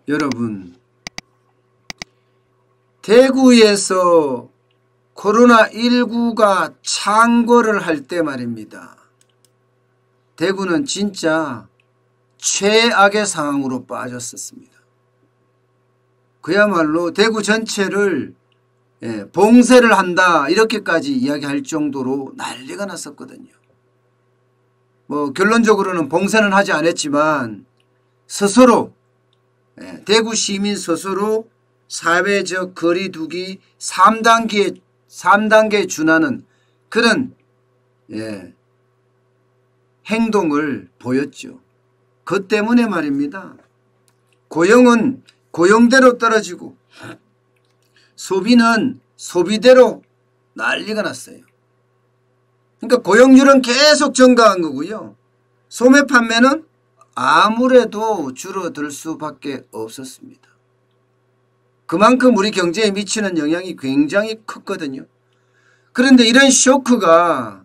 여러분, 대구에서 코로나19가 창궐을 할 때 말입니다. 대구는 진짜 최악의 상황으로 빠졌었습니다. 그야말로 대구 전체를 봉쇄를 한다 이렇게까지 이야기할 정도로 난리가 났었거든요. 뭐 결론적으로는 봉쇄는 하지 않았지만 스스로 대구 시민 스스로 사회적 거리두기 3단계에 준하는 그런 행동을 보였죠. 그 때문에 말입니다. 고용은 고용대로 떨어지고 소비는 소비대로 난리가 났어요. 그러니까 고용률은 계속 증가한 거고요. 소매 판매는 아무래도 줄어들 수밖에 없었습니다. 그만큼 우리 경제에 미치는 영향이 굉장히 컸거든요. 그런데 이런 쇼크가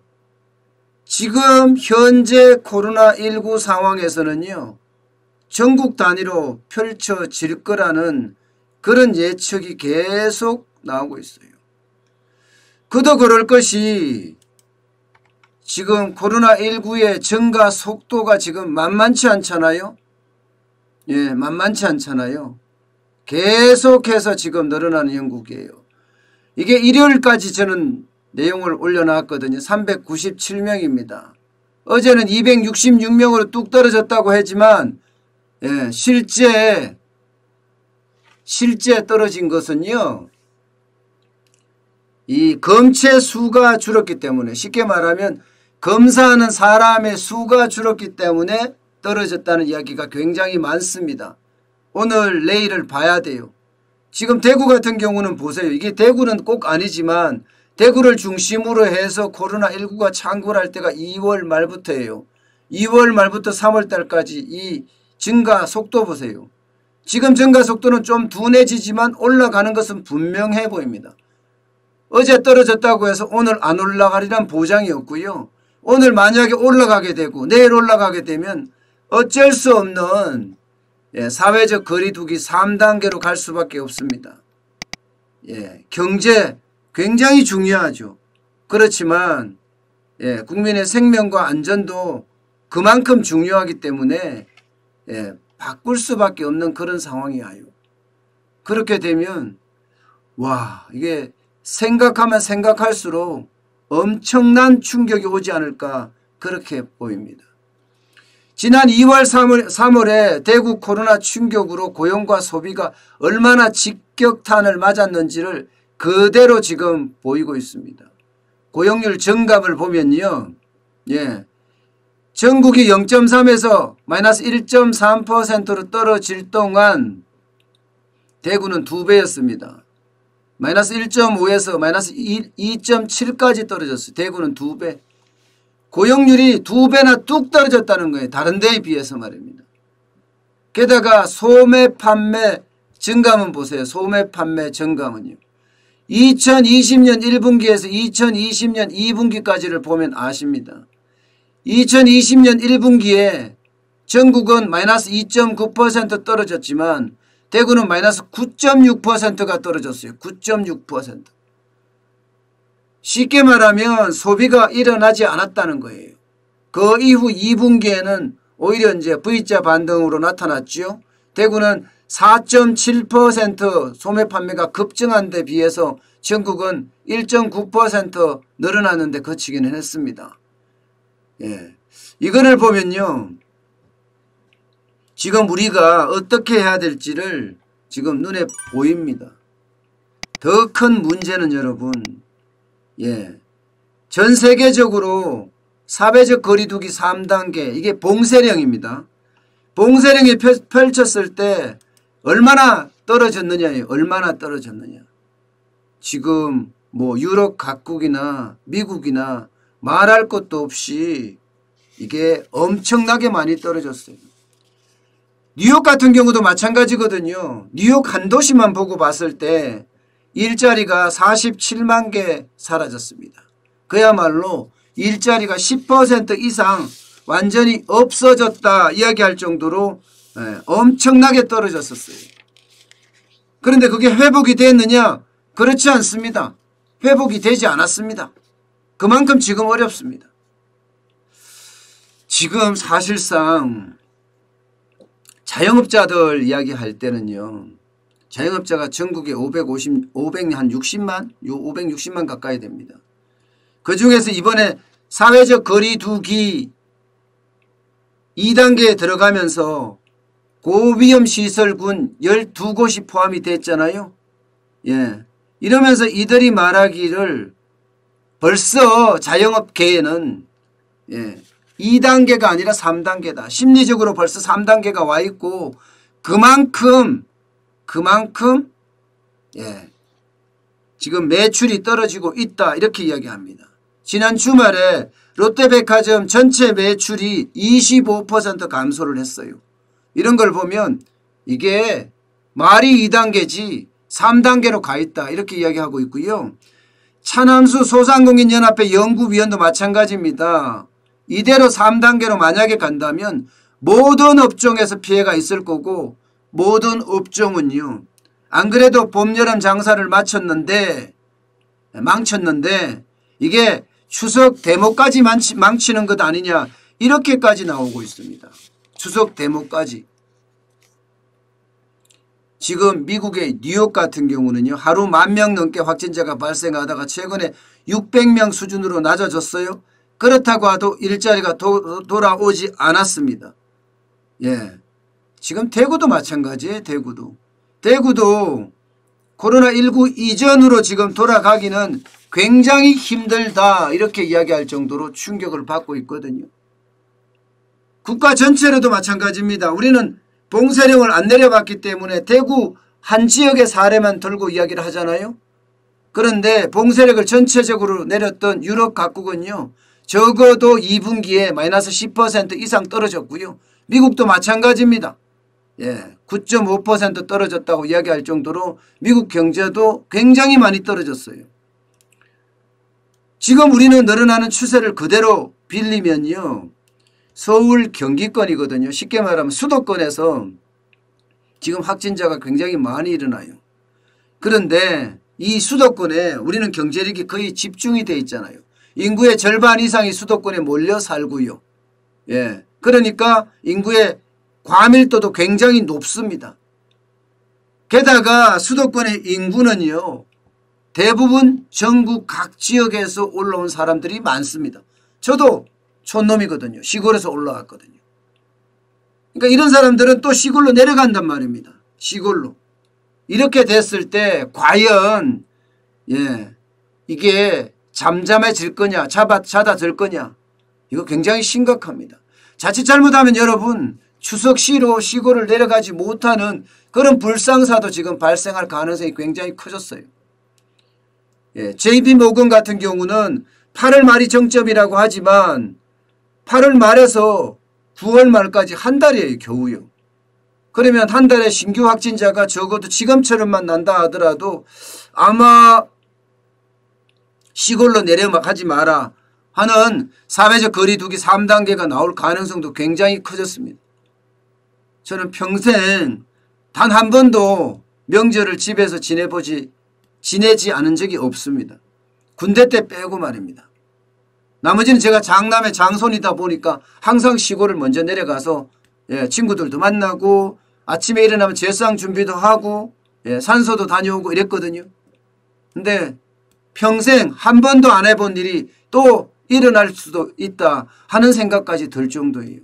지금 현재 코로나19 상황에서는요, 전국 단위로 펼쳐질 거라는 그런 예측이 계속 나오고 있어요. 그도 그럴 것이 지금 코로나19의 증가 속도가 지금 만만치 않잖아요. 만만치 않잖아요. 계속해서 지금 늘어나는 형국이에요. 이게 일요일까지 저는 내용을 올려놨거든요. 397명입니다. 어제는 266명으로 뚝 떨어졌다고 했지만 실제 떨어진 것은요, 이 검체 수가 줄었기 때문에, 쉽게 말하면 검사하는 사람의 수가 줄었기 때문에 떨어졌다는 이야기가 굉장히 많습니다. 오늘 내일을 봐야 돼요. 지금 대구 같은 경우는 보세요. 이게 대구는 꼭 아니지만 대구를 중심으로 해서 코로나19가 창궐할 때가 2월 말부터예요. 2월 말부터 3월 달까지 이 증가 속도 보세요. 지금 증가 속도는 좀 둔해지지만 올라가는 것은 분명해 보입니다. 어제 떨어졌다고 해서 오늘 안 올라가리란 보장이 없고요. 오늘 만약에 올라가게 되고 내일 올라가게 되면 어쩔 수 없는 사회적 거리두기 3단계로 갈 수밖에 없습니다. 경제 굉장히 중요하죠. 그렇지만 국민의 생명과 안전도 그만큼 중요하기 때문에 바꿀 수밖에 없는 그런 상황이 와요. 그렇게 되면 와, 이게 생각하면 생각할수록 엄청난 충격이 오지 않을까 그렇게 보입니다. 지난 2월 3월에 대구 코로나 충격으로 고용과 소비가 얼마나 직격탄을 맞았는지를 그대로 지금 보이고 있습니다. 고용률 증감을 보면요, 전국이 0.3에서 마이너스 1.3%로 떨어질 동안 대구는 2배였습니다. 마이너스 1.5에서 마이너스 2.7까지 떨어졌어요. 대구는 2배. 고용률이 2배나 뚝 떨어졌다는 거예요. 다른 데에 비해서 말입니다. 게다가 소매 판매 증감은 보세요. 소매 판매 증감은요. 2020년 1분기에서 2020년 2분기까지를 보면 아십니다. 2020년 1분기에 전국은 마이너스 2.9% 떨어졌지만 대구는 마이너스 9.6%가 떨어졌어요. 9.6%. 쉽게 말하면 소비가 일어나지 않았다는 거예요. 그 이후 2분기에는 오히려 이제 V자 반등으로 나타났죠. 대구는 4.7% 소매 판매가 급증한 데 비해서 전국은 1.9% 늘어났는데 그치기는 했습니다. 이거를 보면요, 지금 우리가 어떻게 해야 될지를 지금 눈에 보입니다. 더 큰 문제는 여러분, 전 세계적으로 사회적 거리두기 3단계, 이게 봉쇄령입니다. 봉쇄령이 펼쳤을 때 얼마나 떨어졌느냐예요. 얼마나 떨어졌느냐. 지금 뭐 유럽 각국이나 미국이나 말할 것도 없이 이게 엄청나게 많이 떨어졌어요. 뉴욕 같은 경우도 마찬가지거든요. 뉴욕 한 도시만 보고 봤을 때 일자리가 47만 개 사라졌습니다. 그야말로 일자리가 10% 이상 완전히 없어졌다 이야기할 정도로 엄청나게 떨어졌었어요. 그런데 그게 회복이 됐느냐? 그렇지 않습니다. 회복이 되지 않았습니다. 그만큼 지금 어렵습니다. 지금 사실상 자영업자들 이야기할 때는요. 자영업자가 전국에 560만 가까이 됩니다. 그중에서 이번에 사회적 거리 두기 2단계에 들어가면서 고위험 시설군 12곳이 포함이 됐잖아요. 예. 이러면서 이들이 말하기를 벌써 자영업계에는 2단계가 아니라 3단계다. 심리적으로 벌써 3단계가 와 있고 그만큼 지금 매출이 떨어지고 있다. 이렇게 이야기합니다. 지난 주말에 롯데백화점 전체 매출이 25% 감소를 했어요. 이런 걸 보면 이게 말이 2단계지 3단계로 가 있다. 이렇게 이야기하고 있고요. 차남수 소상공인연합회 연구위원도 마찬가지입니다. 이대로 3단계로 만약에 간다면 모든 업종에서 피해가 있을 거고 모든 업종은요. 안 그래도 봄, 여름 장사를 망쳤는데 이게 추석 대목까지 망치는 것 아니냐 이렇게까지 나오고 있습니다. 추석 대목까지. 지금 미국의 뉴욕 같은 경우는요. 하루 10,000명 넘게 확진자가 발생하다가 최근에 600명 수준으로 낮아졌어요. 그렇다고 해도 일자리가 돌아오지 않았습니다. 예, 지금 대구도 마찬가지예요. 대구도 코로나19 이전으로 지금 돌아가기는 굉장히 힘들다 이렇게 이야기할 정도로 충격을 받고 있거든요. 국가 전체로도 마찬가지입니다. 우리는 봉쇄령을 안 내려봤기 때문에 대구 한 지역의 사례만 들고 이야기를 하잖아요. 그런데 봉쇄령을 전체적으로 내렸던 유럽 각국은요. 적어도 2분기에 마이너스 10% 이상 떨어졌고요. 미국도 마찬가지입니다. 9.5% 떨어졌다고 이야기할 정도로 미국 경제도 굉장히 많이 떨어졌어요. 지금 우리는 늘어나는 추세를 그대로 빌리면요. 서울 경기권이거든요. 쉽게 말하면 수도권에서 지금 확진자가 굉장히 많이 일어나요. 그런데 이 수도권에 우리는 경제력이 거의 집중이 돼 있잖아요. 인구의 절반 이상이 수도권에 몰려 살고요. 그러니까 인구의 과밀도도 굉장히 높습니다. 게다가 수도권의 인구는요. 대부분 전국 각 지역에서 올라온 사람들이 많습니다. 저도 촌놈이거든요. 시골에서 올라왔거든요. 그러니까 이런 사람들은 또 시골로 내려간단 말입니다. 시골로. 이렇게 됐을 때 과연 이게 잠잠해질 거냐 잦아들 거냐 이거 굉장히 심각합니다. 자칫 잘못하면 여러분 추석시로 시골을 내려가지 못하는 그런 불상사도 지금 발생할 가능성이 굉장히 커졌어요. JP모건 같은 경우는 8월 말이 정점이라고 하지만 8월 말에서 9월 말까지 한 달이에요. 겨우요. 그러면 한 달에 신규 확진자가 적어도 지금처럼만 난다 하더라도 아마 시골로 내려가지 마라 하는 사회적 거리 두기 3단계가 나올 가능성도 굉장히 커졌습니다. 저는 평생 단 한 번도 명절을 집에서 지내지 않은 적이 없습니다. 군대 때 빼고 말입니다. 나머지는 제가 장남의 장손이다 보니까 항상 시골을 먼저 내려가서 친구들도 만나고 아침에 일어나면 제상 준비도 하고 산소도 다녀오고 이랬거든요. 근데 평생 한 번도 안 해본 일이 또 일어날 수도 있다 하는 생각까지 들 정도예요.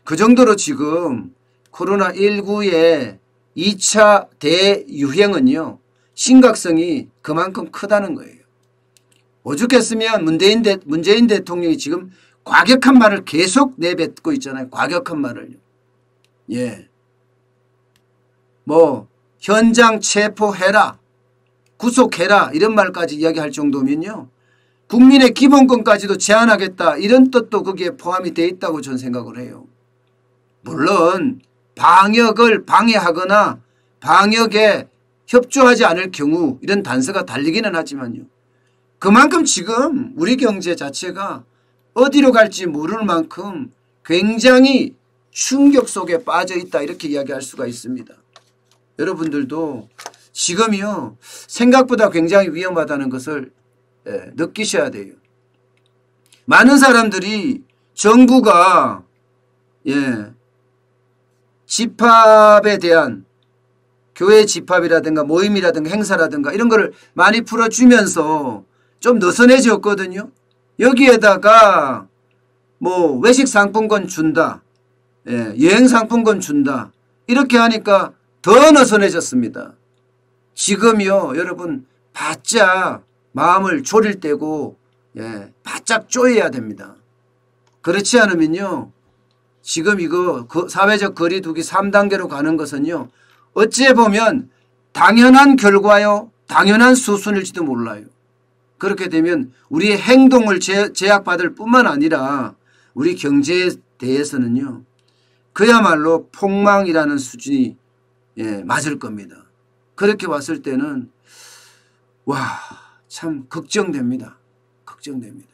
그 정도로 지금 코로나19의 2차 대유행은요. 심각성이 그만큼 크다는 거예요. 오죽했으면 문재인 대통령이 지금 과격한 말을 계속 내뱉고 있잖아요. 과격한 말을요. 현장 체포해라. 구속해라. 이런 말까지 이야기할 정도면요. 국민의 기본권까지도 제한하겠다. 이런 뜻도 거기에 포함이 되어 있다고 저는 생각을 해요. 물론 방역을 방해하거나 방역에 협조하지 않을 경우 이런 단서가 달리기는 하지만요. 그만큼 지금 우리 경제 자체가 어디로 갈지 모를 만큼 굉장히 충격 속에 빠져 있다 이렇게 이야기할 수가 있습니다. 여러분들도 지금이요 생각보다 굉장히 위험하다는 것을 느끼셔야 돼요. 많은 사람들이 정부가 집합에 대한 교회 집합이라든가 모임이라든가 행사라든가 이런 거를 많이 풀어주면서 좀 느슨해졌거든요. 여기에다가 뭐 외식 상품권 준다. 여행 상품권 준다. 이렇게 하니까 더 느슨해졌습니다. 지금이요 여러분 바짝 마음을 졸일 때고 바짝 쪼여야 됩니다. 그렇지 않으면요 지금 이거 사회적 거리두기 3단계로 가는 것은요 어찌 보면 당연한 결과요 당연한 수순일지도 몰라요. 그렇게 되면 우리의 행동을 제약받을 뿐만 아니라 우리 경제에 대해서는요 그야말로 폭망이라는 수준이 맞을 겁니다. 그렇게 봤을 때는 와 참 걱정됩니다. 걱정됩니다.